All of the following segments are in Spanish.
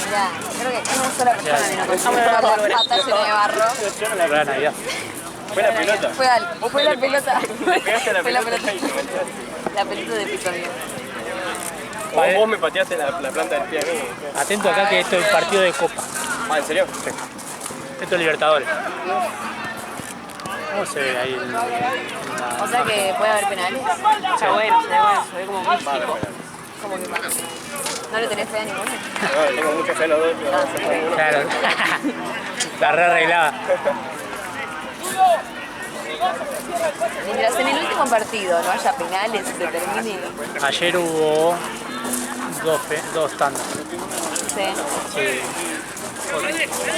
Mirá, creo que una sola persona vino con la pata llena de barro. Yo no la verdad Navidad. Fue la pelota. Fue la pelota. Pegaste la Fue la pelota. pelota. La pelota de piso mío. Vos me pateaste la planta del pie a mí. Atento acá que esto es partido de Copa. Ah, ¿en serio? Sí. Esto es Libertadores. ¿Cómo se ve ahí O sea que puede haber penales. Sí. Bueno, se ve como místico. Como que pasa. ¿No le tenés fe a ninguno? No, tengo mucha fe a los dos. Pero Claro. La re arreglada. Mientras en el último partido no haya penales y se termine. Ayer hubo dos tandas. Sí.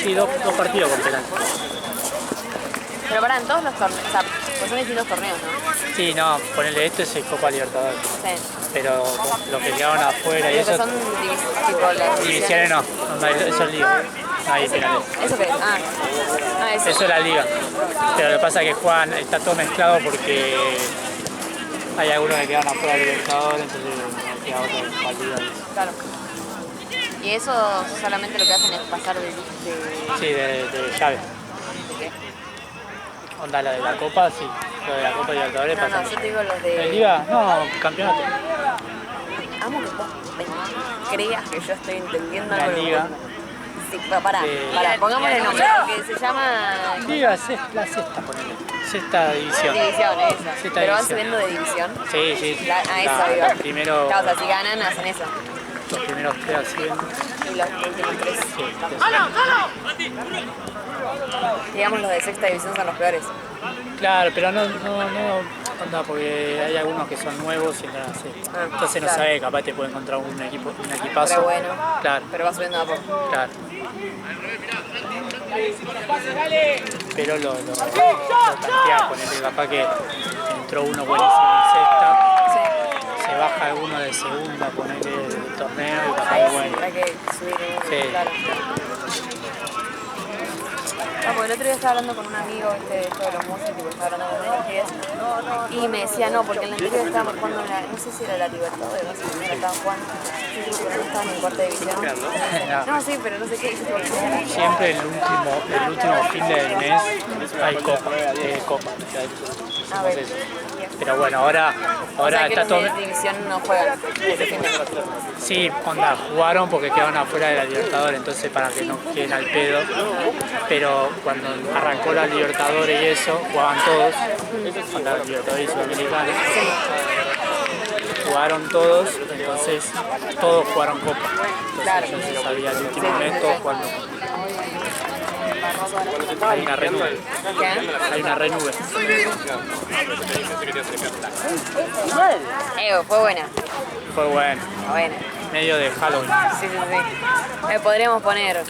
Sí, dos partidos con penal. Pero para en todos los torneos. O sea, pues son distintos torneos, ¿no? Sí, no, ponele este es Copa Libertadores. Sí. Pero los que quedaron afuera y Los que eso. son tipo las Divisiones no, eso es liga. No hay penales. ¿Eso qué es? Eso. Eso es la liga. Pero lo que pasa es que juegan, está todo mezclado porque hay algunos que quedan afuera de Libertadores, entonces queda otro partido. Claro. Y eso solamente lo que hacen es pasar de Sí, de llave. Onda la de la Copa, sí. Lo de la Copa Libertadores No, pasa. yo te digo los ¿De de... liga? No, campeonato. Amo que vos creas que yo estoy entendiendo La algo de liga. fútbol. Sí, pará, pongámosle el nombre, porque se llama... Liga es la sexta, ponele. Sexta división. División, esa. Sexta Pero van división. subiendo de división. Sí, sí. Eso iba. Primero, Claro, o sea, si ganan, hacen eso. los primeros tres siguen. Y los últimos tres. Sí, Digamos, los de sexta división son los peores. claro, pero no, onda, porque hay algunos que son nuevos y entran así. Entonces no claro. sabe, capaz te puede encontrar un equipazo. Pero bueno, Claro, pero va subiendo a poco. claro. Pero lo tantea, ponele capaz que entró uno buenísimo en sexta, se baja alguno de segunda, ponele del torneo y capaz que bueno. Hay que subir. Sí. Claro. Porque el otro día estaba hablando con un amigo de esto de los músicos, estaba hablando con él, y me decía no, porque en la anterior estábamos jugando en la, no sé si era la Libertadores, no sé si estaban jugando, pero no estaban en cuarta división. No, sí, pero no sé qué. Siempre el último fin del mes hay copa. A ver. Pero bueno, ahora O sea, que está los todo. de división no juegan ese fin de semana. Sí, onda, jugaron porque quedaron afuera de la Libertadores, entonces para que no queden al pedo. Pero cuando arrancó la Libertadores y eso, jugaban todos, onda, la Libertadores y Sudamericana. Jugaron todos, entonces todos jugaron Copa. Entonces Claro. yo sí sabía el último mes todos jugando. Hay una renube. ¿Qué? Hay una renube. Fue buena. Fue bueno. Buena. Medio de Halloween. Sí, sí, sí. Podríamos poner,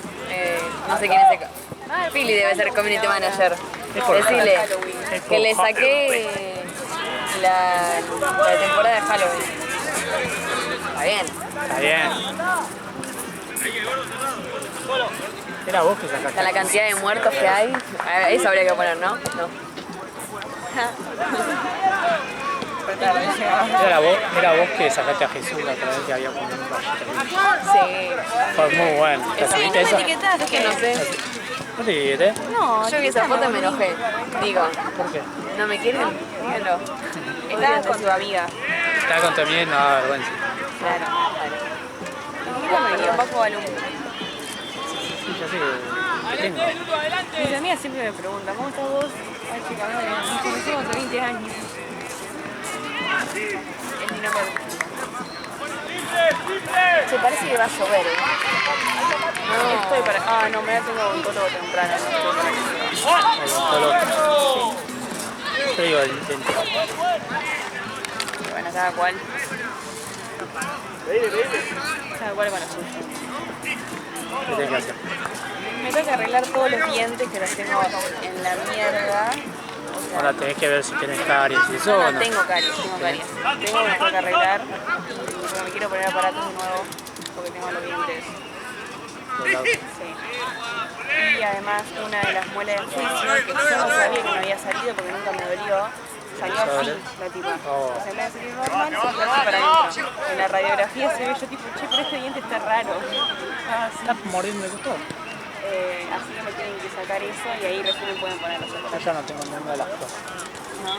no sé quién es el... Pili debe ser community manager. Es por Decirle Halloween. Es por que le Halloween. saqué la temporada de Halloween. Está bien. Está bien. Era vos que sacaste. Con la cantidad de muertos que hay, eso habría que poner, ¿no? No. Era vos que sacaste a Jesús la otra vez que había comido un rayito. Sí. Fue muy bueno. ¿Te subiste eso? Es que no sé. ¿No te etiqueté? No, yo vi esa foto y me enojé. Digo, ¿Por qué? ¿no me quieren? Díganlo. Estabas con tu amiga. Estaba con tu amiga y no daba vergüenza. Claro. Y un poco alumno. Sí, ya sé que tengo. Mis amigas siempre me preguntan, ¿cómo estás vos? Ay, chica, no, nos conocemos hace 20 años. Es mi nombre. Se parece que va a llover, ¿eh? No. Estoy para... Ah, no, me la tengo un poco temprano. No estoy para eso. Yo digo el intento. Bueno, cada cual. Cada cual con lo suyo. ¿Qué tenés que hacer? Me tengo que arreglar todos los dientes que los tengo en la mierda. O sea, Ahora tenés que ver si tenés caries y eso o no, no. tengo caries, tengo caries. Tengo que arreglar porque me quiero poner aparatos de nuevo porque tengo los dientes. Sí. Y además una de las muelas de juicio que yo no sabía que me había salido porque nunca me dolió, salió así la tipa. O sea, en vez de salir normal, se fue así para adentro. En la radiografía se ve yo tipo, che, pero este diente está raro. ¿Estás mordiendo el costado? Así que me tienen que sacar eso y ahí recién me pueden poner los otros. Yo ya no tengo ninguna de las cosas. ¿No?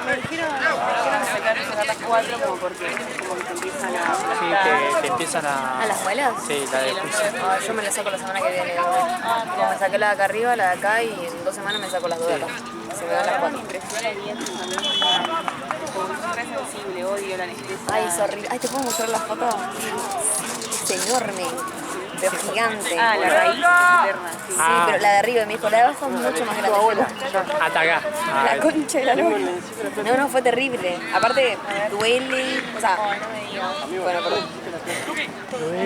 Me dijeron sacar las 4 como porque como que te empiezan a Sí, aplastar. te empiezan a... ¿A las muelas? Sí, la de juicio. Ah, yo me la saco la semana que viene. Como me saqué la de acá arriba, la de acá, y en 2 semanas me saco las 2 de acá. Se me dan las Me 4. impresiona el diente también. Como que soy re sensible, odio la anestesia. Ay, es horrible. Ay, ¿te puedo mostrar la foto? Es enorme, pero gigante. Ah, la raíz interna, sí. Sí, pero la de arriba, me dijo, la de abajo es mucho más grande. Hasta acá. La concha de la luna. No, fue terrible. Aparte, duele. O sea, No me digas. bueno, perdón.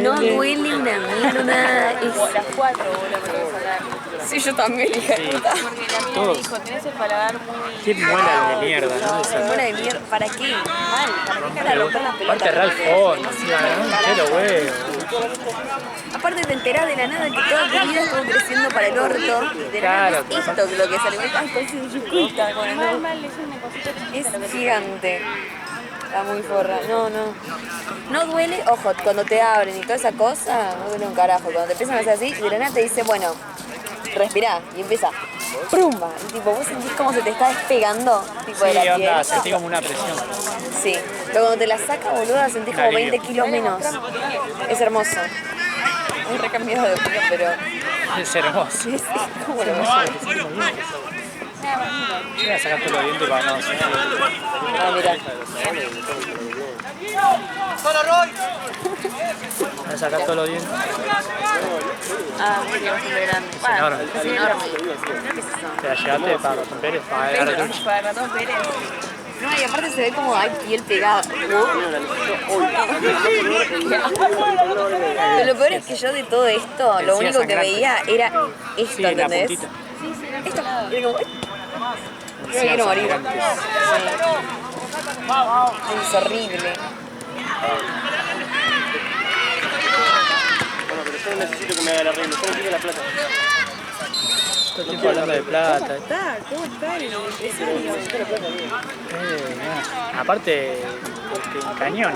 No duele una mierda. Las 4 vos la podés sacar. Sí, yo también, hija de puta. Porque la mina Todos. me dijo, tenés el paladar muy... Qué muela de mierda, ¿no? Esa. Buena de mierda. ¿Para qué? Mal. ¿Para qué cara romper las pelotas? Aparte Ralph Fondo, qué lo huevo. Aparte te enterás de la nada que toda tu vida estuvo creciendo para el orto. Y de la nada Claro, es esto que lo que sale. Ay, parece de chiquita. Con el Mal, es una cosita chiquita. Es gigante. Está muy forra. No. No duele, ojo, cuando te abren y toda esa cosa, no duele un carajo. Cuando te empiezan a hacer así, y de la nada te dice, bueno, respirá. Y empieza, ¡prumba! Y tipo, vos sentís como se te está despegando, tipo, de Sí, la onda, piel. sentí como una presión. Sí. Pero cuando te la saca, boluda, sentís como alivio. 20 kilos menos. Es hermoso. Muy recambiado de opinión, pero Es hermoso. sí, como lo Voy a sacar todos los dientes para no... Ah, mira. Voy a sacar todos los dientes. Ah, muy bastante grande. Es enorme. Es enorme. ¿Qué es eso? ¿Te la llevaste para Ratón Pérez? Para el Garatucho. Para Ratón Pérez. No, y aparte se ve como hay piel pegada. Pero lo peor es que yo de todo esto, lo único que veía era esto, Sí, la ¿entendés? puntita. Esto, era como... Yo me quiero morir. Sí. Es horrible. Bueno, pero yo no necesito que me haga el arreglo, yo necesito la plata. Todo el tiempo hablando de plata. ¿Cómo está el empresario? Aparte, cañón.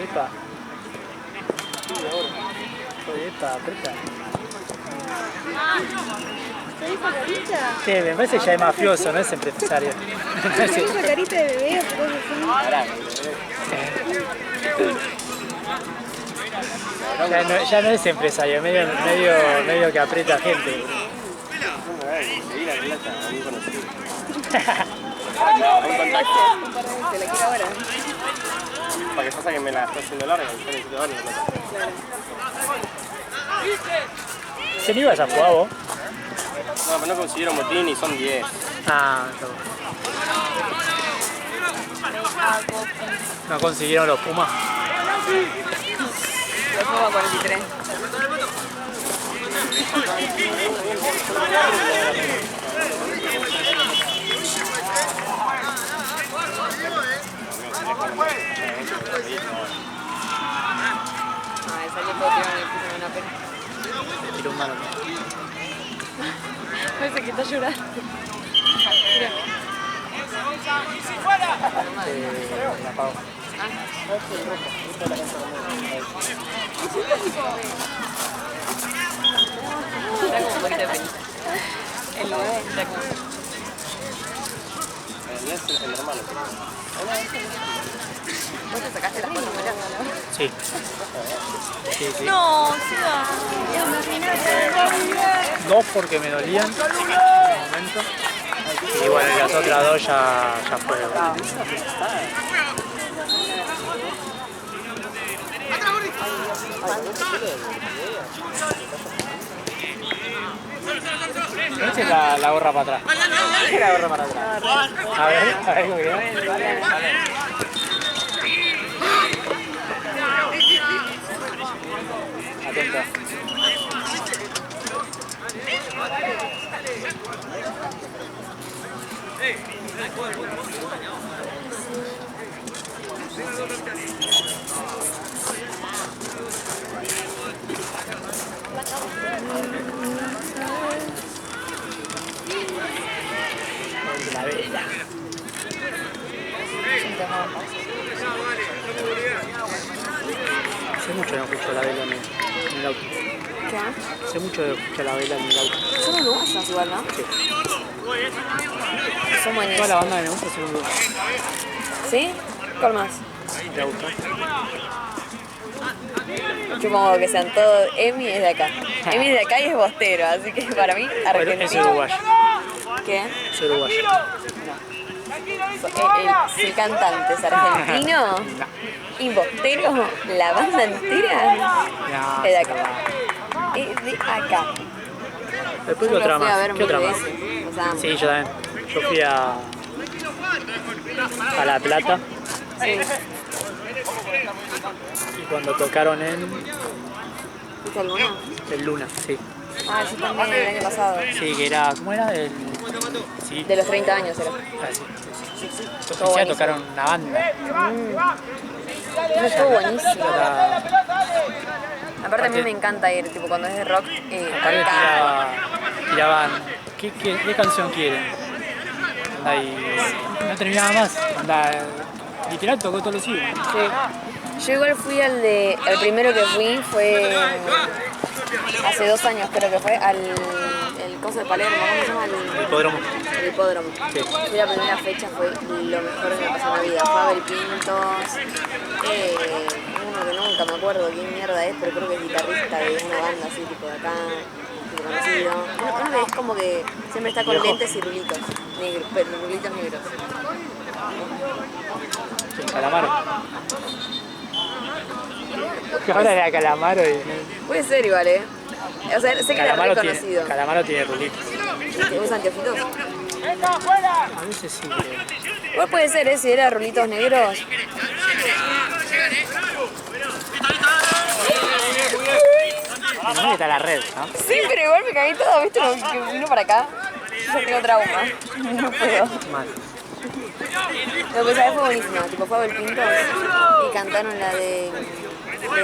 Epa. Epa, aprieta. Sí, me parece que ya es mafioso, no es empresario. Esa carita de bebé, Ya no es empresario, medio que aprieta gente. Seguí la plata a un conocido. Se la quiero ahora. Para que pasa que me la está haciendo larga, yo necesito darle la plata. ¿Se no ibas a jugar vos? No, pero no consiguieron botín y son 10. Ah, no consiguieron los Pumas. Lo pongo a 43. Ay, salió todo tirado en el piso, me da pena. Me tiró un mano. Parece que está llorando. La apago. Era como un poquito de pena. El 9 era como... Es el hermano. ¿Vos te sacaste las 4 muelas? Sí. Sí. No, sí va. 2 porque me dolían en ese momento. Y bueno, y las otras 2 ya fueron. Esta es la gorra para atrás. La gorra para atrás. A ver cómo queda. Atenta. La vela. Hace mucho no escucho la vela en el auto. ¿Qué? Hace mucho no escucho la vela en el auto. Son uruguayos igual, ¿no? Sí. Son Toda buenísimos. la banda que me gusta son uruguayos. ¿Sí? ¿Cuál más? Me gusta. Supongo que sean todos. Emi es de acá. Emi es de acá y es bostero, así que para mí, Pero es argentino. uruguayo. ¿Qué? Es uruguayo. Si el cantante es argentino y bostero, la banda entera No, es de acá. Es de acá. Después Yo ¿qué otra lo fui a más? ver ¿Qué otra mil más? veces. O sea, Sí, yo también. Yo fui a La Plata sí. y cuando tocaron ¿Viste alguna? el Luna, sí. Ah, yo también el año pasado. Sí, que era, ¿cómo era? Sí, De los 30 años era. sí. Estuvo Ya buenísimo. tocaron una banda. Eso estuvo buenísimo. Era- Aparte a mí me encanta ir, tipo cuando es de rock, Aparte acá. tiraban, ¿qué canción quieren? Anda, y no terminaba más. Anda, literal tocó todos los himnos. Sí. Yo igual fui el primero que fui fue hace 2 años creo que fue el coso de Palermo, ¿cómo se llama? El hipódromo. El hipódromo. Sí. Fui la primera fecha, fue lo mejor que me pasó en la vida. Fue Abel Pintos, uno que nunca me acuerdo quién mierda es, pero creo que es guitarrista de una banda así tipo de acá, tipo conocido. Uno que es como que siempre está con Viejo. lentes y rulitos, negros, pero rulitos negros. El Calamaro. Que ahora era Calamaro y Puede ser igual, O sea, sé que era Calamaro reconocido. Calamaro tiene rulitos. ¿Te usa anteojitos? A veces sí, creo. Igual puede ser, si era rulitos negros. No está la red, ¿no? Sí, pero igual me caí todo, ¿viste? Lo que vino para acá. Yo tengo trauma. No puedo. Mal. Lo que sabes fue buenísimo, tipo fue Abel Pintos y cantaron la de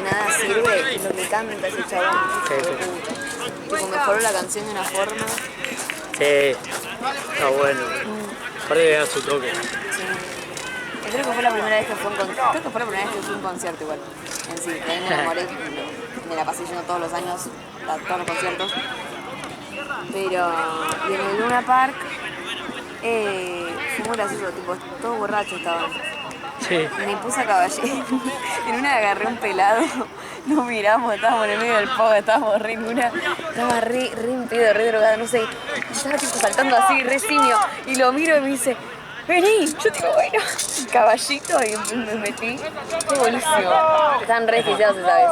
Nada Sirve, y lo que canta ese chabón. Sí, sí. Tipo mejoró la canción de una forma. Sí, está bueno. Aparte de dar su toque. Sí. Creo que fue la primera vez que fue creo que fue la primera vez que fui a un concierto igual. En sí, que ahí me enamoré, me la pasé yendo todos los años, a todos los conciertos. Pero, y en el Luna Park, fue muy gracioso, tipo, todos borrachos estaban. Sí. Me puse a caballero. En una agarré un pelado, nos miramos, estábamos en el medio del pogo, estábamos re en una. Estaba re en pedo, re drogada, no sé. Estaba tipo saltando así, re simio. Y lo miro y me dice, vení. Yo digo, bueno, caballito, y me metí. Fue buenísimo. Estaban re desquiciados esa vez.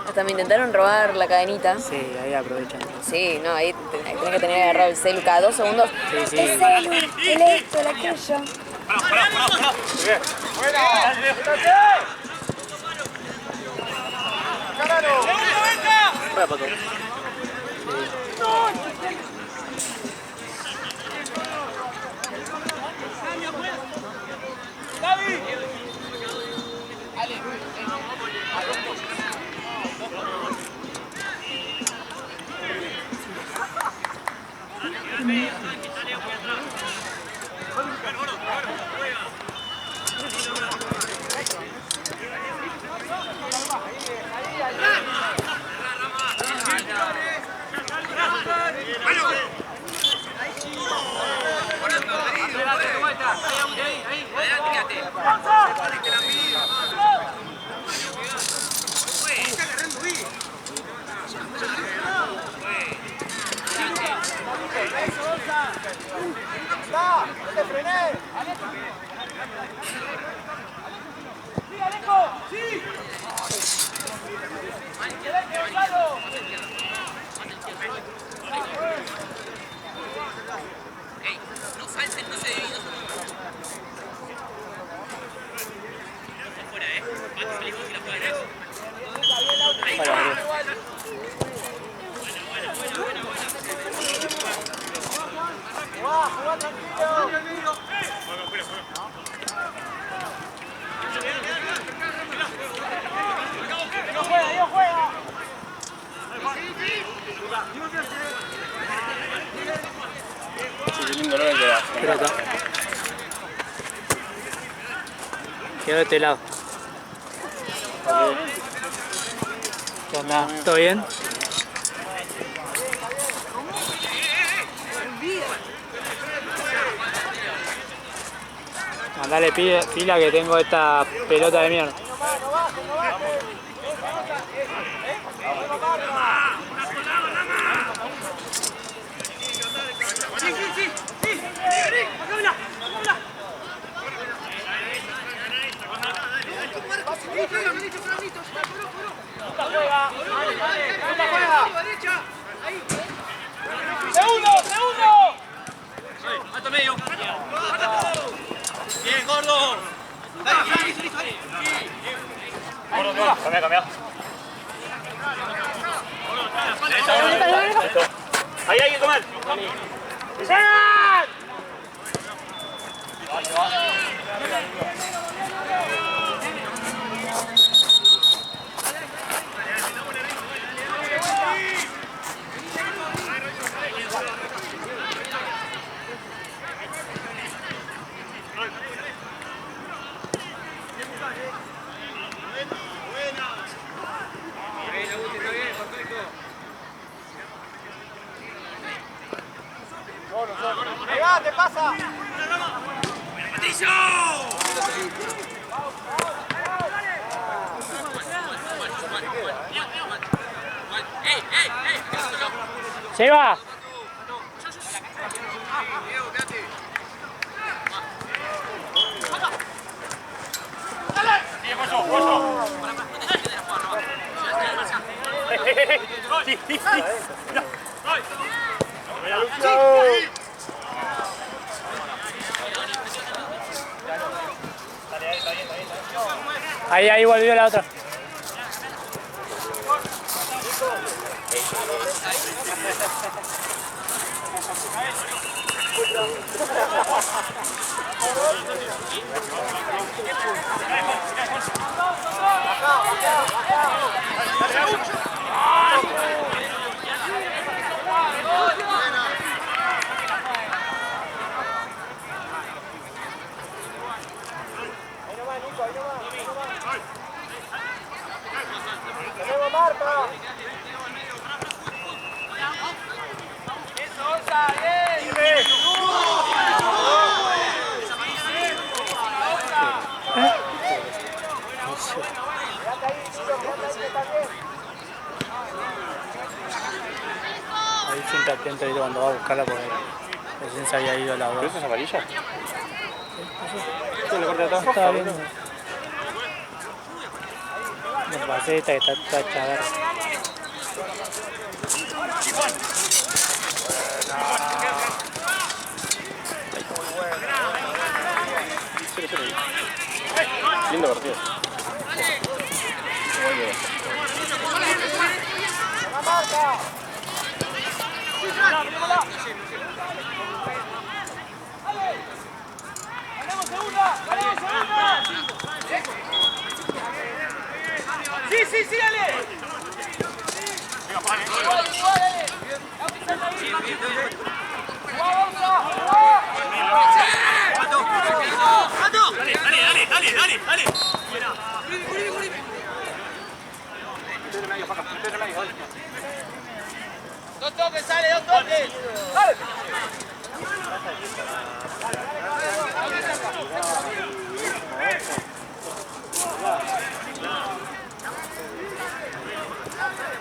Hasta me intentaron robar la cadenita. Sí, ahí aprovechan. Sí, no, ahí tenés que tener agarrado el celu cada 2 segundos. Sí, sí. El celu, el esto, el aquello. Fuera, Pato. Qué lindo, ¿no? El de la... Pelota. Quedó de este lado. ¿Qué onda? ¿Todo bien? Mandale pila que tengo esta pelota de mierda. ¡Segundo! ¡Alto medio! ¡Bien, gordo! Gordo, cambia. Ahí hay que tomar. ¡Sigan! ¡Te pasa! ¡Patricio! ¡Se va! Ahí volvió la otra. Ahí siempre atento cuando va a buscarla porque recién se había ido a la ¿Pero esa es amarilla? Sí, la corta de atrás. Estaba viendo. Me parece esta que está hecha a ver. Lindo partido. Sí, dale. Dale. Dos toques, sale, dos toques. Dale.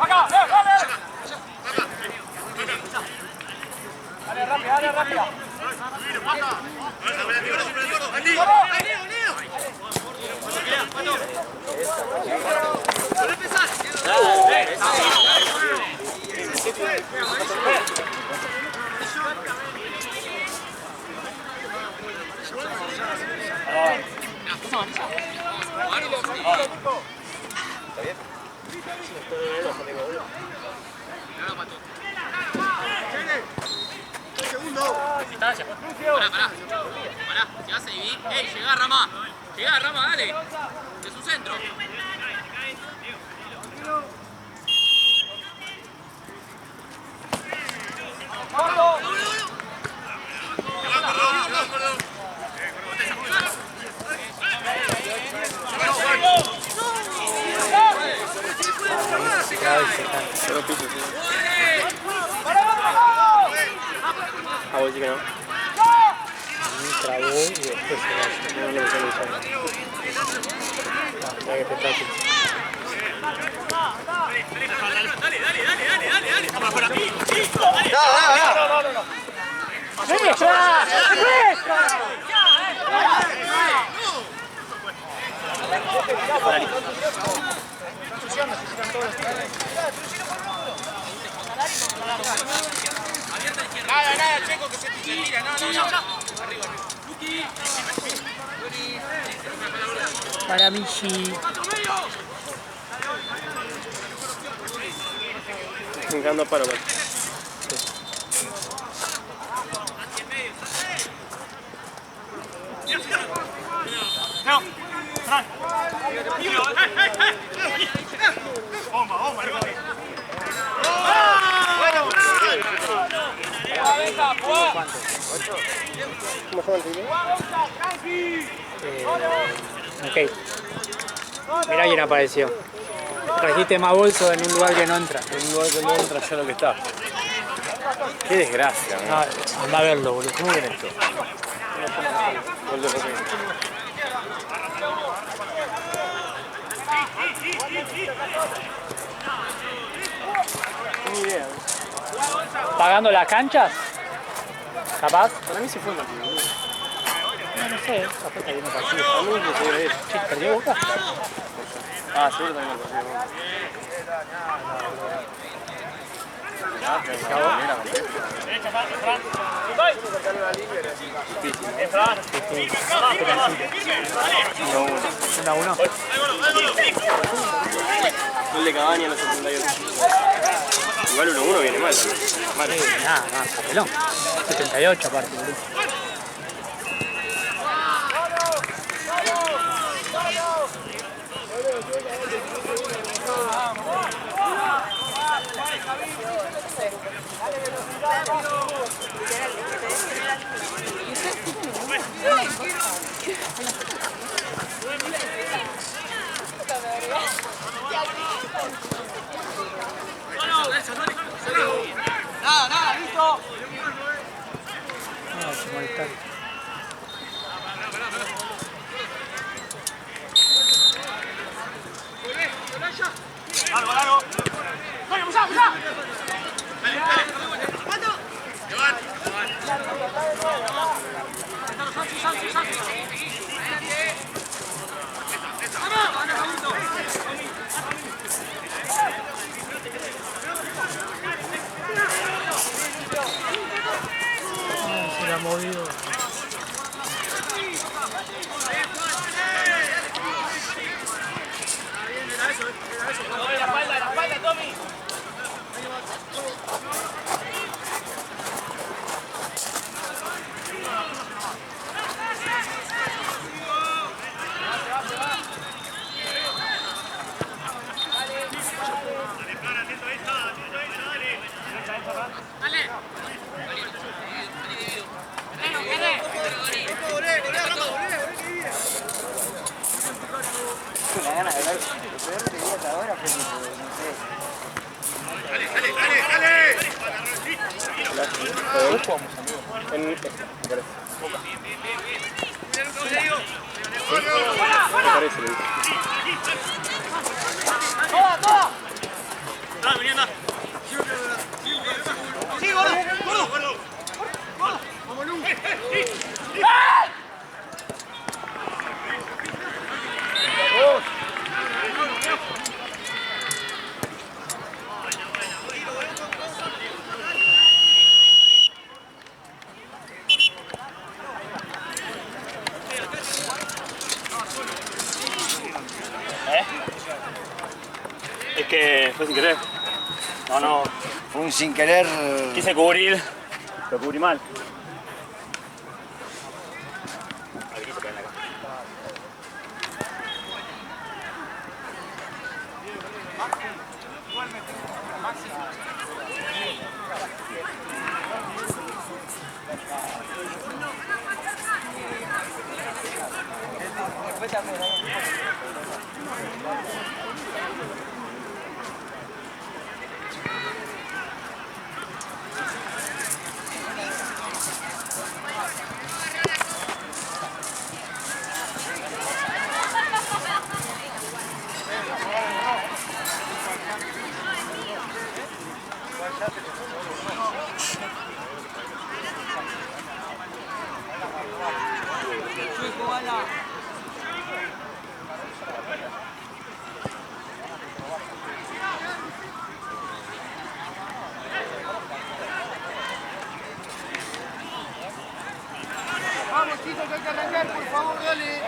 Acá, dale. Dale, rápida. Distancia. Pará. Si vas a dividir. ¡Ey! Llegá, Rama, dale. De su centro. al piso, sí. Ah, vos decís que no. Trabó y después se va. No lo usé, Hay que pensar que... Dale. Vamos por aquí. Nada, Checo, que se tira. No. Arriba. Para Michi. Me encanta paro, man. Bomba, ¿Cómo juegan, Tigre? Ok. Mirá quién apareció. Trajiste más bolso en un lugar que no entra. En un lugar que no entra ya lo que está. Qué desgracia, ¿no? No, anda a verlo, boludo. ¿Cómo viene esto? Gol de Roque. Ni idea. ¿Pagando las canchas? ¿Capaz? Para mí se fue Martín, boludo. No sé, capaz está viendo partido. A mí no se ve eso. Sí, ¿perdió Boca? Ah, seguro también lo consigo. Una a uno. Gol de Cavani a los 78. Igual 1-1 viene mal también. Mal. Nada, papelón. 78 aparte, boludo. Nada, listo. No, se molesta. Largo. Vamos. Dale. ¿Cuánto? Se la ha movido. La espalda, Tommy. La gana de ver, lo peor que vi hasta ahora fue tipo, no sé. ¿Dónde jugamos, amigo? En este, me parece. Me parece, le dije. ¡Toda! Dale, vení, anda. Sí, gordo. Vamos, Lu. Es que fue sin querer. No. Fue un sin querer. Quise cubrir. Lo cubrí mal. chicos, hay que arrancar, por favor, dale.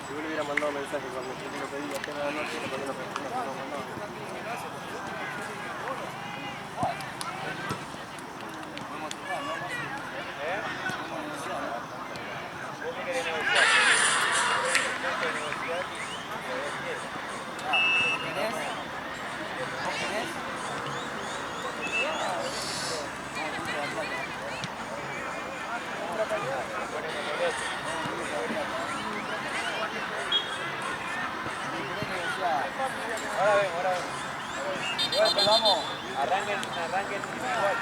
Si yo le hubiera mandado mensaje cuando yo te lo pedí apenas a la noche, no lo mandaba. Vamos, arranquen igual.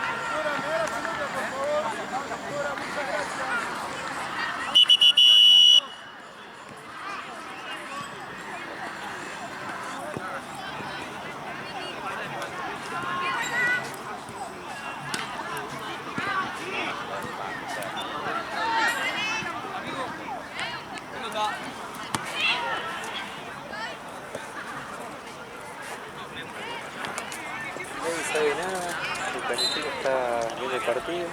Nadie sabe nada, el Canechero está viendo el partido.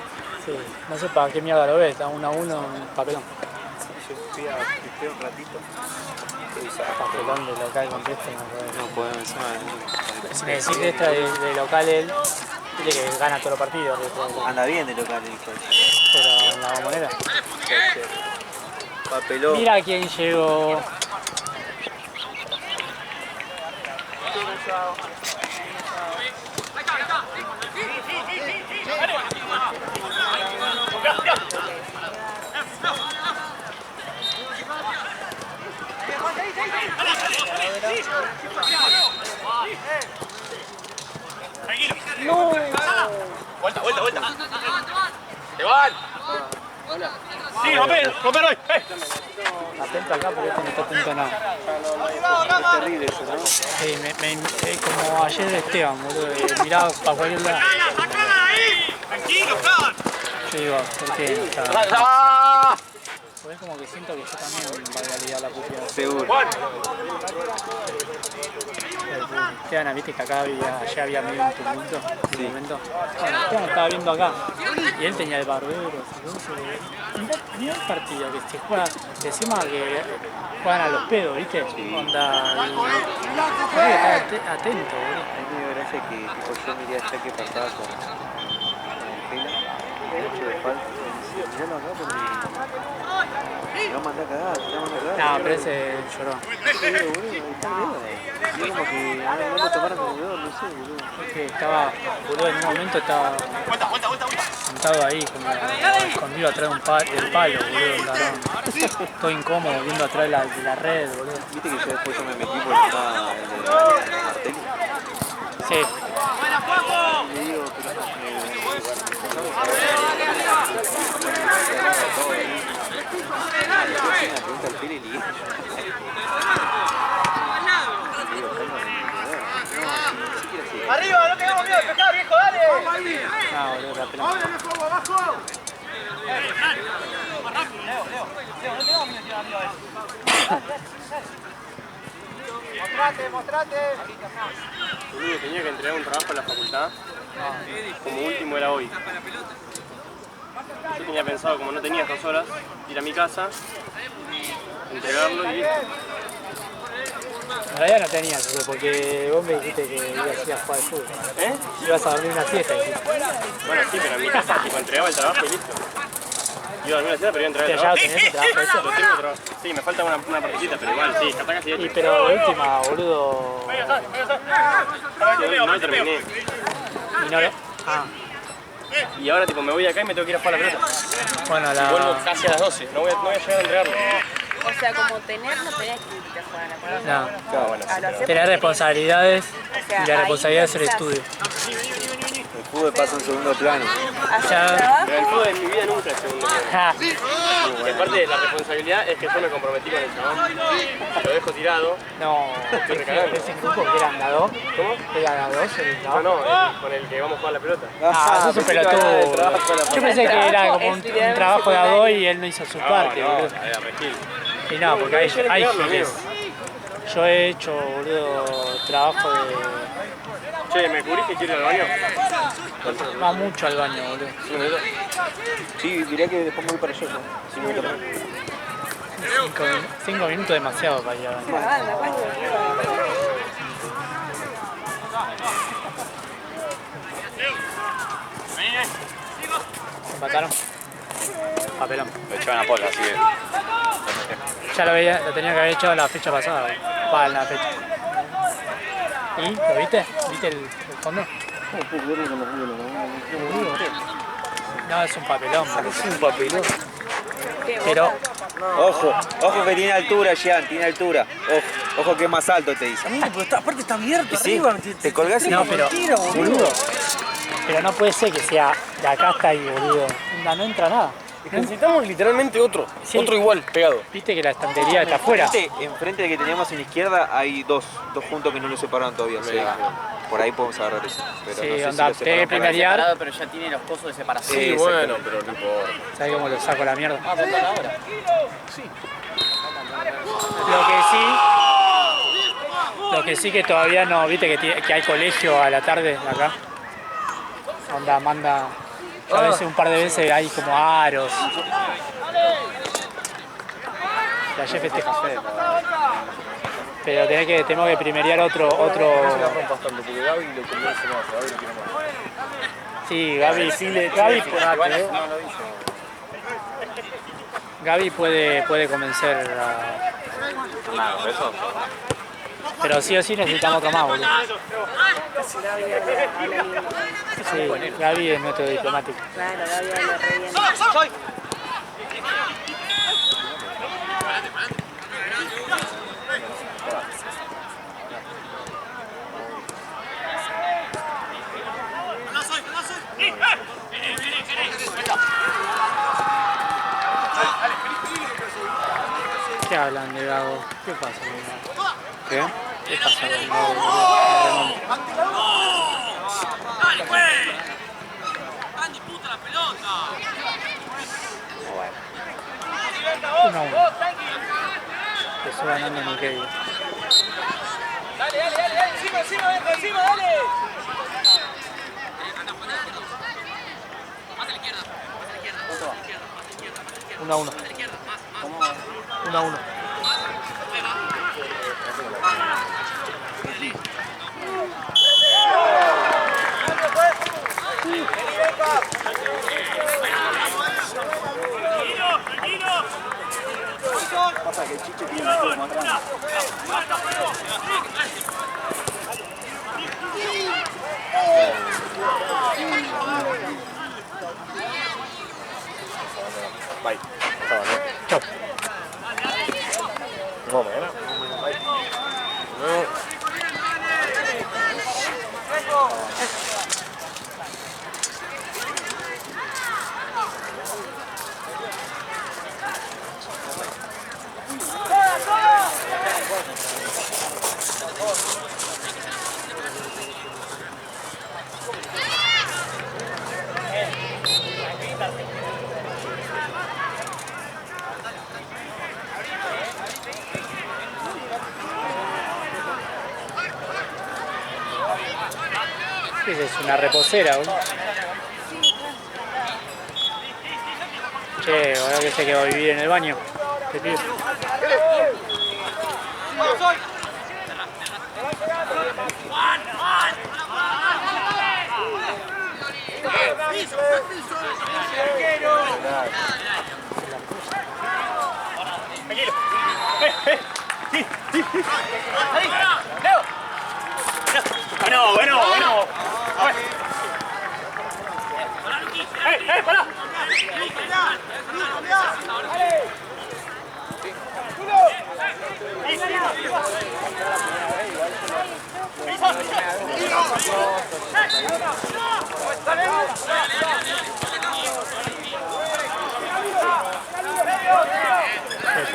Sí, no sé para qué mierda lo ves, está 1 a 1 en papelón. Yo fui a pistear un ratito. Papelón de local con esto, no podés. No podemos encima. Si me decís que esta de local él, dile que gana todos los partidos. Anda bien de local, hijo. Pero en la Bombonera. Papelón. Mira quién llegó. No. Vuelta. ¡Te van! Sí, romper hoy. Atento acá porque este no está atento a nada. Es terrible eso, ¿no? Sí, como ayer de Esteban, boludo, miraba para cualquier lado. Tranquilo, Fran. Yo digo, ¿por qué no está? Pues es como que siento que yo también valga liar la puteada. Seguro. Esteban, viste que acá ya había medio un tumulto en un momento. Bueno, Esteban estaba viendo acá y él tenía el barbero. Mirá el partido que se juega, encima que juegan a los pedos, viste. Onda. Hay que estar atento, boludo. A mí me dio gracia que tipo, yo miré allá que pasaba con Angela, el hecho de falta, y me dice, miralo acá porque me va a mandar a cagar, No, pero ese lloró. Sí, boludo, está bien. Yo como que no lo tomaron como dedo, no sé, boludo. Es que estaba, boludo, en un momento estaba sentado ahí, como escondido atrás del palo, boludo. Todo incómodo, viendo atrás de la red, boludo. Viste que yo después yo me metí por acá el de Martelli. Sí. Y le digo, pero una pregunta al Pele y Arriba, no tengamos miedo de pescar, viejo, dale. No, boludo, la pelota. ¡Dale, fuego, abajo! Leo, no tengamos miedo de tirar arriba de eso. Mostrate. Boludo, tenía que entregar un trabajo a la facultad. Como último era hoy. Yo tenía pensado, como no tenía 2 horas, ir a mi casa, entregarlo y listo. En realidad no tenías eso, porque vos me dijiste que ibas a ir a jugar al fútbol. ¿Eh? Ibas a dormir una siesta, dijiste. Bueno, sí, pero en mi casa tipo, entregaba el trabajo y listo. Iba a dormir la siesta, pero iba a entregar el ¿Ya trabajo. tenés el trabajo ese? Lo tengo trabajo. Sí, me falta una partecita, pero igual, sí, está casi hecho. Y pero de última, boludo. No lo terminé. Y no lo. Ah, Y ahora tipo me voy acá y me tengo que ir a jugar a la pelota. bueno, Vuelvo casi a las 12, no voy a llegar a entregarlo. O sea, como tener, no tenés que irte a jugar a la pelota. no. Claro, bueno, sí, Ah, lo hacés Tener porque responsabilidades querés. O sea, y la ahí responsabilidad es el pensás. estudio. El fútbol pasa en segundo plano. Ya. Pero el fútbol en mi vida nunca es segundo plano. Ja. Y aparte la responsabilidad es que yo me comprometí con el chabón. Lo dejo tirado. No, Estoy recargando. ese grupo que eran la 2. ¿Cómo? Era la 2 el No, no, con el que vamos a jugar la pelota. Ah, eso es un pelotudo. Yo pensé que era como un trabajo de a 2 y él no hizo su parte, boludo. Era regil. Y no, porque hay Quiero giles. Yo he hecho, boludo, trabajo de... Che, ¿me cubrís que quiero ir al baño? Va mucho al baño, boludo. Sí, mirá que después me voy para allá. ¿No? 5 minutos más. 5 minutos demasiado para ir al baño. ¿Empataron? Papelón. Lo echaban a Pola, así que. Ya lo tenía que haber hecho la fecha pasada. Va, en la fecha. ¿Y? ¿Lo viste? ¿Viste el fondo? No, es un papelón. Es un papelón. Pero, Ojo, ojo que tiene altura, Jean, tiene altura. Ojo que es más alto, te dice. Amigo, pero aparte está abierto Sí, arriba. te colgás y no, pero, boludo. Pero no puede ser que sea de acá hasta ahí, boludo. No entra nada. Necesitamos literalmente otro. Sí. Otro igual, pegado. Viste que la estantería está afuera. Enfrente de que teníamos en la izquierda hay dos juntos que no lo separaron todavía. O sea, por ahí podemos agarrar eso. Pero Sí, no sé onda, si lo separaron por ahí. primerear. Pero ya tiene los cosos de separación. Sí, bueno, pero no importa. ¿Sabes cómo lo saco a la mierda? Ah, ¿votan ahora? Lo que sí que todavía no, viste que hay colegio a la tarde acá. Onda, manda. Yo a veces un par de veces hay como aros. La chef festeja. Pero tenemos que primerear otro. Bastante, porque Gaby lo convence más, Gaby lo quiere más. Sí, Gaby puede convencer a... Nada, eso. Pero sí o sí necesitamos otro más, boludo. Sí, Gaby es nuestro diplomático. Claro, Gaby habla re bien. ¿Qué hablan de Gago? ¿Qué pasa con Gago? ¿Qué? ¿Qué pasa con Gago, boludo? ¡Dale, pues! ¡Están disputa la pelota! 1-1. Empezó ganando Nuqueira. Dale, dale, dale, encima, dale. Más a la izquierda, más a la izquierda, más a la izquierda, más a la izquierda, más a la izquierda. 1-1. Más a la izquierda, más. 1-1. Pasa que el Chiche tiene un poco más grande. Bye. Chau. No, mañana. ¿Qué es una reposera, boludo? Che, ahora que se quedó a vivir en el baño. Te pido. Bueno. ¡Pará!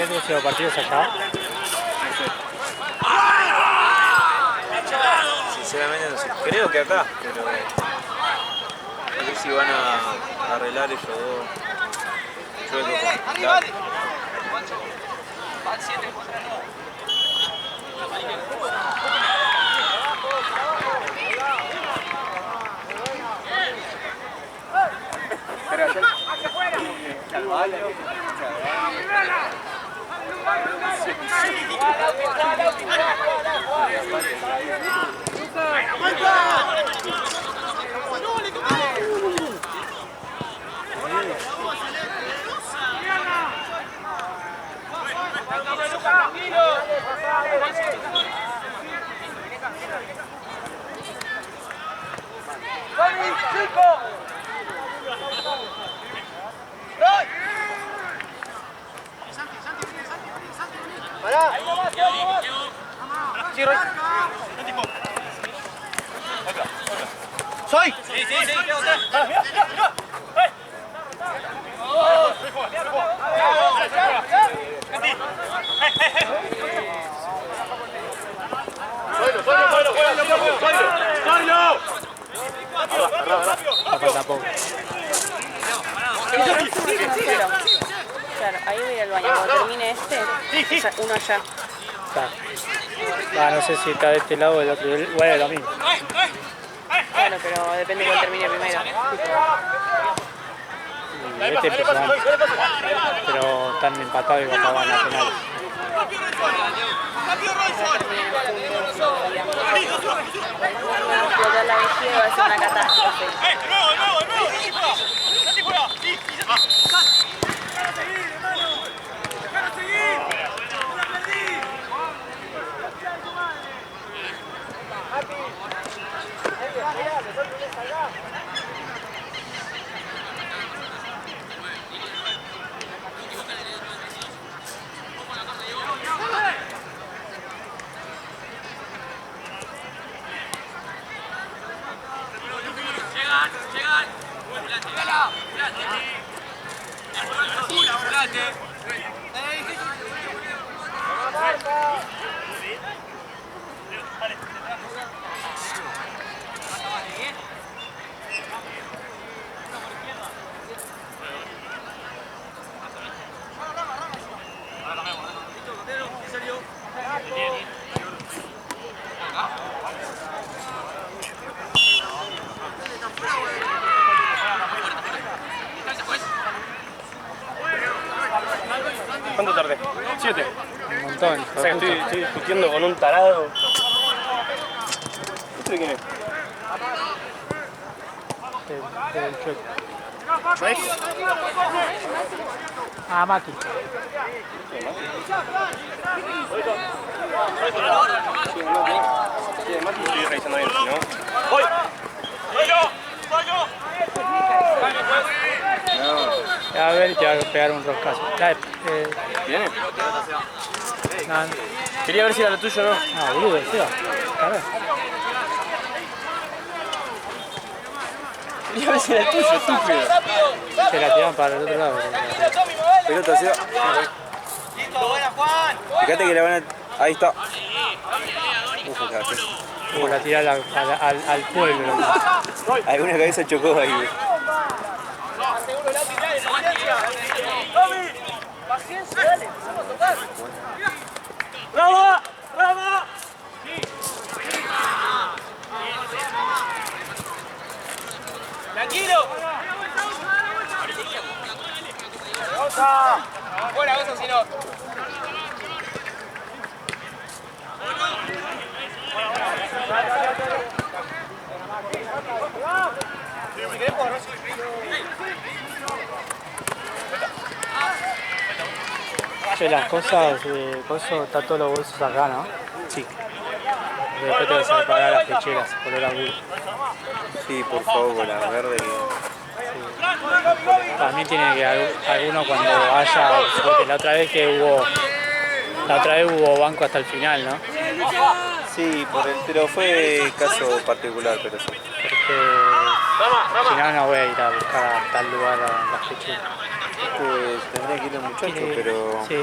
el próximo partido es allá? Sinceramente no sé. Creo que acá, pero no sé si van a arreglar ellos dos. Yo creo que Van 7 contra 9. ¡Soy! Sí, sí, sí, ¿qué onda? No falta poco. Claro, ahí voy a ir al baño. Cuando termine este, uno allá. Claro. Ah, no sé si está de este lado o del otro. Igual es lo mismo. Claro, pero depende de cuál termine primero. Y este empezó antes. Pero están empatados y van a penales. Explotar la vejiga va a ser una catástrofe. ¿Cuánto tardé? 7. Un montón. O sea que estoy discutiendo con un tarado. ¿Este quién es? El chueco. ¿Ves? Ah, Mati. Sí, además estoy revisando bien, ¿no? ¡Voy! A ver, te va a pegar un roscazo. Dale, ¿Viene? no, Quería ver si era lo tuyo o no. no, boludo, se va. A ver. Quería ver si era el tuyo, estúpido. Se la tiraron para el otro lado. pelota, se va. Listo, buena Juan. Fíjate que la van a... Ahí está. Como la tira al pueblo. Alguna cabeza chocó ahí. Paciencia, dale, empezamos a tocar. ¡Bravo! ¡Bravo! ¡Tranquilo! Fuera, eso si no. Si querés jugar, Che, las cosas de coso, está todos los bolsos acá, ¿no? Sí. Después tengo que separar las pecheras, color azul. Sí, por favor, la verde. También tiene que alguno cuando haya, porque la otra vez hubo banco hasta el final, ¿no? Sí, pero fue caso particular, pero sí. Porque si no, no voy a ir a buscar a tal lugar a las pecheras. Tendría que ir el muchacho, pero... Sí,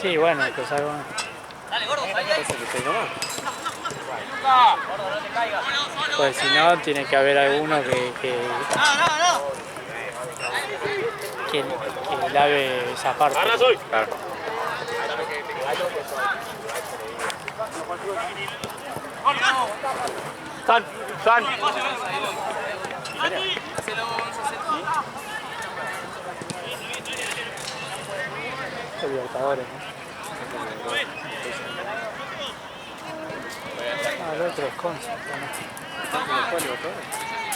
Sí, bueno, pues algo. Dale, gordo, ahí, ahí. Pasa que está ahí nomás. Gordo, no te caigas. Pues si no, tiene que haber alguno que lave esa parte. Claro. San. Los Libertadores, ¿no? Ah, el otro es Conce, ¿no?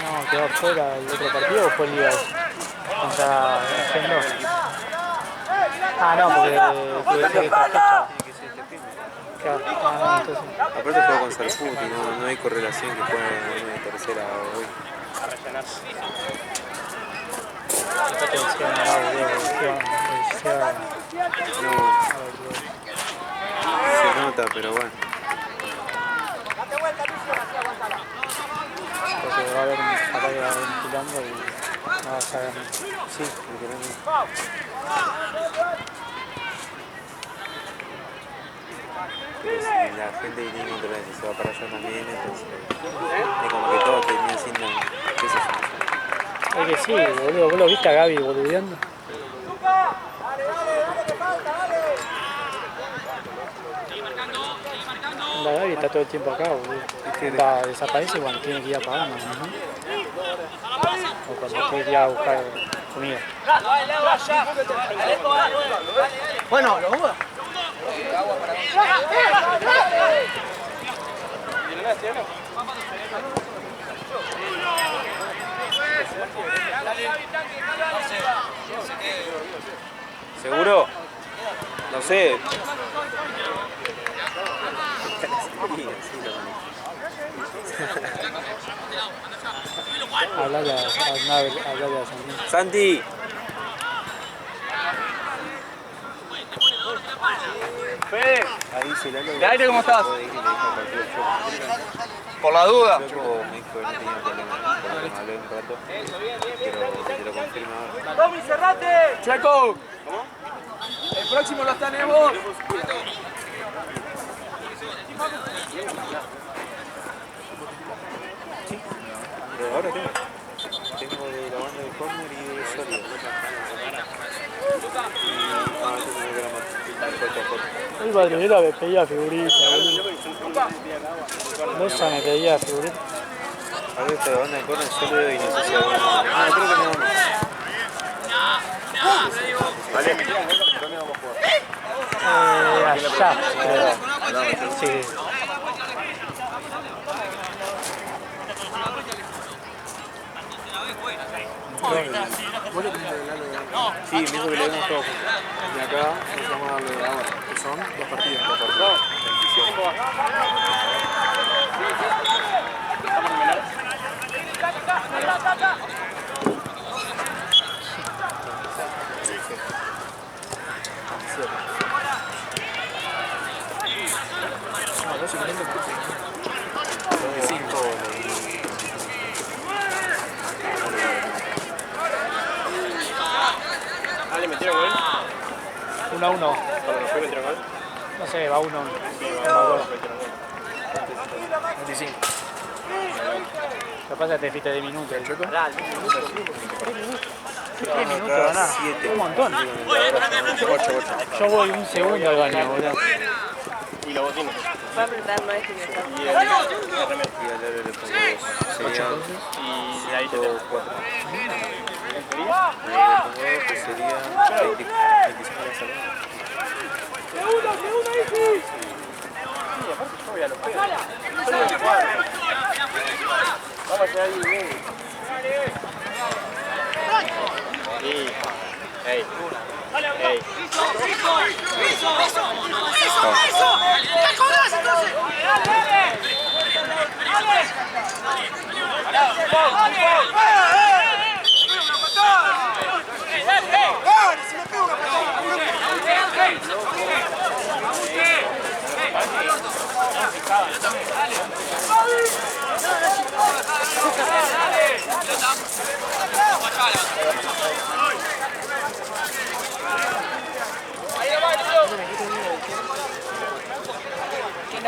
No, quedó fuera el otro partido o fue el Liga contra Gendo. Ah, no, porque esta fecha. Claro, entonces. Aparte juego con Sarfut y no hay correlación que juegue en una tercera hoy. Atención al audio, Se nota, pero bueno. porque va a haber un caballo ventilando y no va a saber. Sí, literalmente. Pues, la gente que tiene control se va para allá también, entonces es como que todo termina siendo, qué sé yo. Es que sí, boludo, vos lo viste a Gaby boludeando. La Gaby está todo el tiempo acá, boludo. Desaparece cuando tiene que ir a pagar, ¿no? O cuando tiene que ir a buscar comida. Bueno, lo juega. ¿Seguro? No sé. Hablale a Santi. Santi. Ahí dice Lalo. ¿De aire cómo estás? Por la duda. Luego me dijo que no tenía problema. Hablé un rato. Pero te lo confirmo ahora. ¡Tommy, cerrate! ¡Checo! ¿Cómo? El próximo lo tenemos. Pero ahora tengo. Tengo de la banda de Corner y de Soria. El Badrinero me pedía figurita, boludo. Loza me pedía figurita. A ver, esta banda de Corner solo y no sé si alguna. Ah, creo que no. Vale, ¿dónde vamos a jugar? Allá, creo. Sí. Sí, me dijo que lo vemos todos juntos. Y acá nos vamos a darle ahora, que son 2 partidos. 2 ¿le metieron gol? 1-1. Cuando nos fue metieron gol. No sé, va 1-1. No me acuerdo. 25. Lo que pasa es que te fuiste de minutos. ¿El Choco? 3 minutos, ganá. 7. Un montón. 8. Yo voy un segundo al baño, boludo. Y los botines. Va apretando este que está. Y el remedio. Y a Lalo le pongo 2. Sería 8. Y de ahí te tengo 4. Que sería 25 la salida. Sí, aparte yo voy a los pedos. Son 24. Vamos a llegar ahí bien. Sí. Ey. Ey.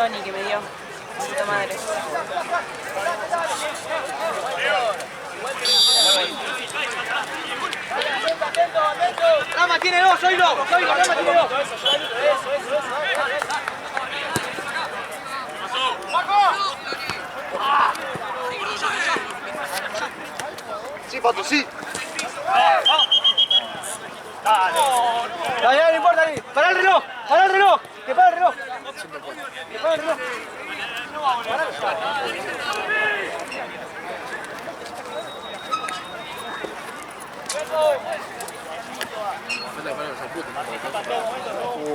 Tony que me dio. Puta madre. Rama tiene dos, oílo, Rama tiene dos. Sí, Pato, sí. Dale, no importa, ahí. Para el reloj, que para el reloj. Que para el reloj.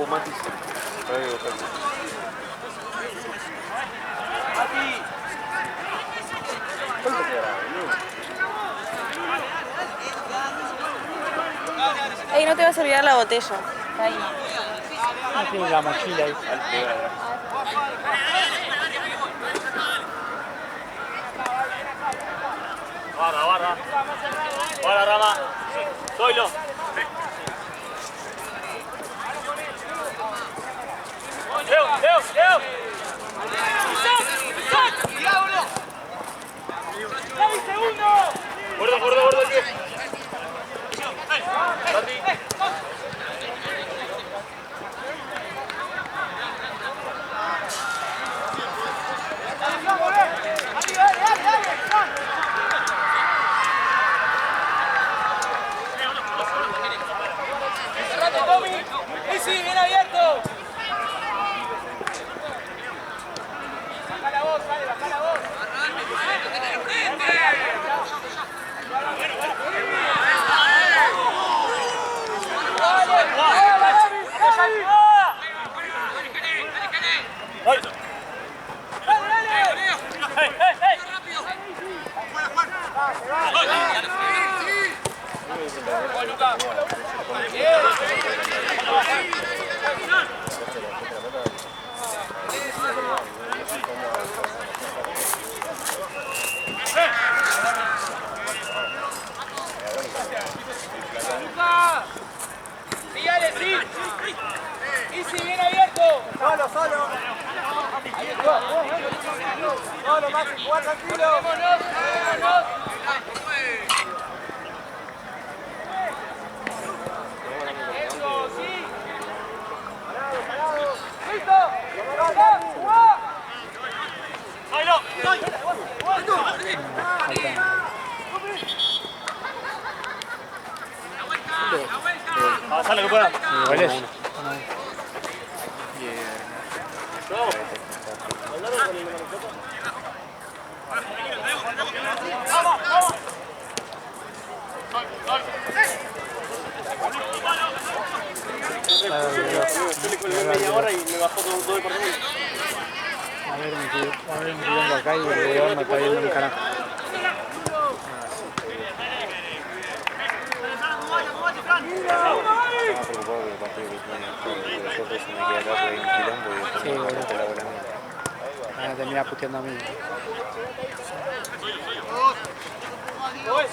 Matis. ¿Cuánto quedará, boludo? Ey, no te vas a olvidar la botella. Está ahí. No tiene la mochila ahí. Guarda. Guarda, Rama. Zoilo. Leo. ¡Mirá, boludo! ¡6 segundos! Gordo, aquí. ¡Sí, bien abierto! Baja la voz, vale, baja la voz. Y si bien abierto. Solo. Solo, Maxi, jugar tranquilo. Vámonos. Eso, sí. Parado. ¡Listo! ¡Jugá! Sale que pueda. Igual es. ¡Vamos! Media hora y me bajó todo el partido. A ver, me tirando acá y el jugador me está viendo un carajo. Estaba preocupado que el partido que nosotros se me queda acá porque hay un quilombo y después Sí, me boludo. mete la bola mía. Van a terminar puteando a mí. Voy.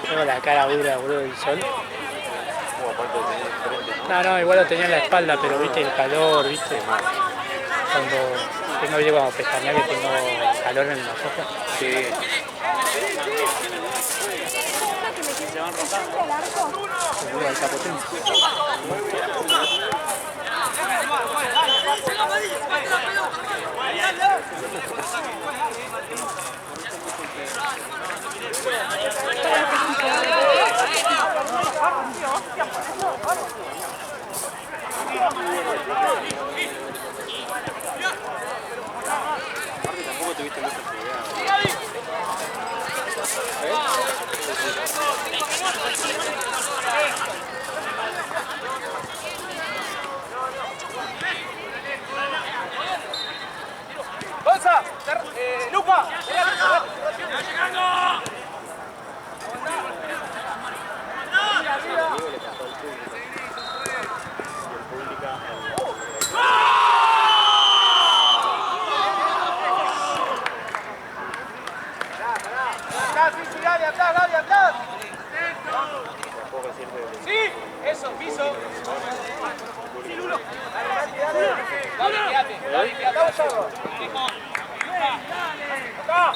Tengo la cara dura, boludo, del sol. Aparte de tener frente, ¿no? No, igual lo tenía en la espalda, pero viste el calor, viste. Cuando tengo como pestañear que tengo calor en los ojos. Sí. Se van rotando. Ahí está potente. Aparte tampoco te Luca. Amigo le pasó al público. Y el público... Atrás, sí, Gaby, atrás, Gaby, atrás. Tampoco sirve de... Sí, eso, piso. Sí, Lulo. Dale. Gaby, quédate. Gaby, quédate. Acá.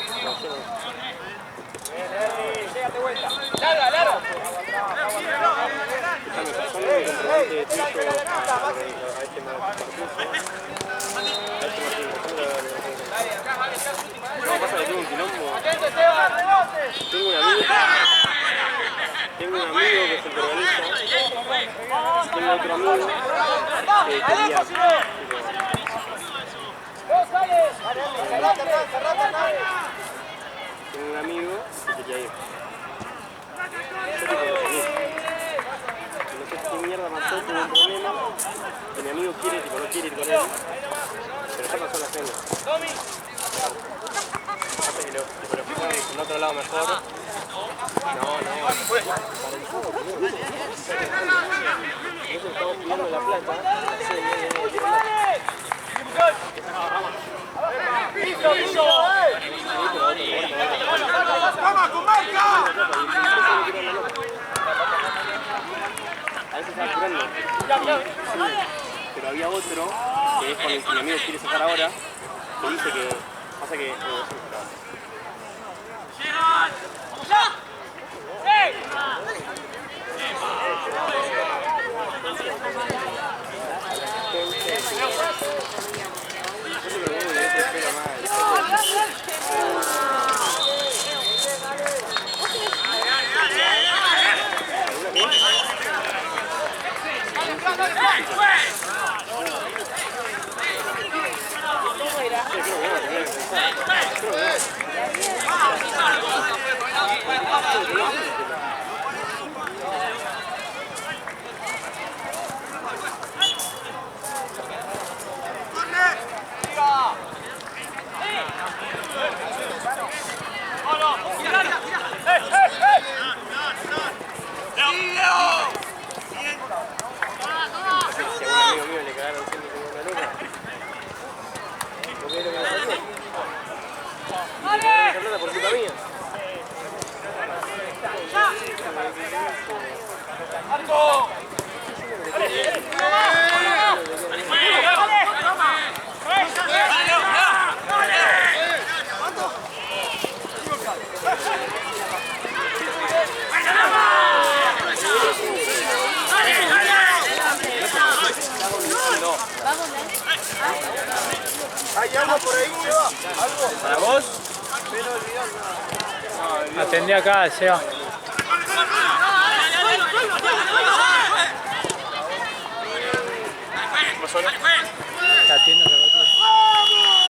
Bien, Ernie, llégate vuelta. Larga, larga. Me pasó lo que comprobante de tuyo a este No, pasa que tengo un quilombo. Tengo un amigo que se organiza. Tengo otro amigo que quería... Tengo un amigo que quería ir. Yo tipo lo seguí. No sé qué mierda pasó, tuvo un problema. Que mi amigo quiere, tipo no quiere ir con él. Pero ya pasó la cena. Pasa que lo fuimos en otro lado mejor. No. Nosotros estamos pidiendo la plata. A veces está apurando. Pero había otro, que es con el que mi amigo quiere sacar ahora, que dice que pasa que... ¿Hay algo por ahí, Seba? ¿Algo? ¿Para vos? Atendí acá, Seba. ¡Dale,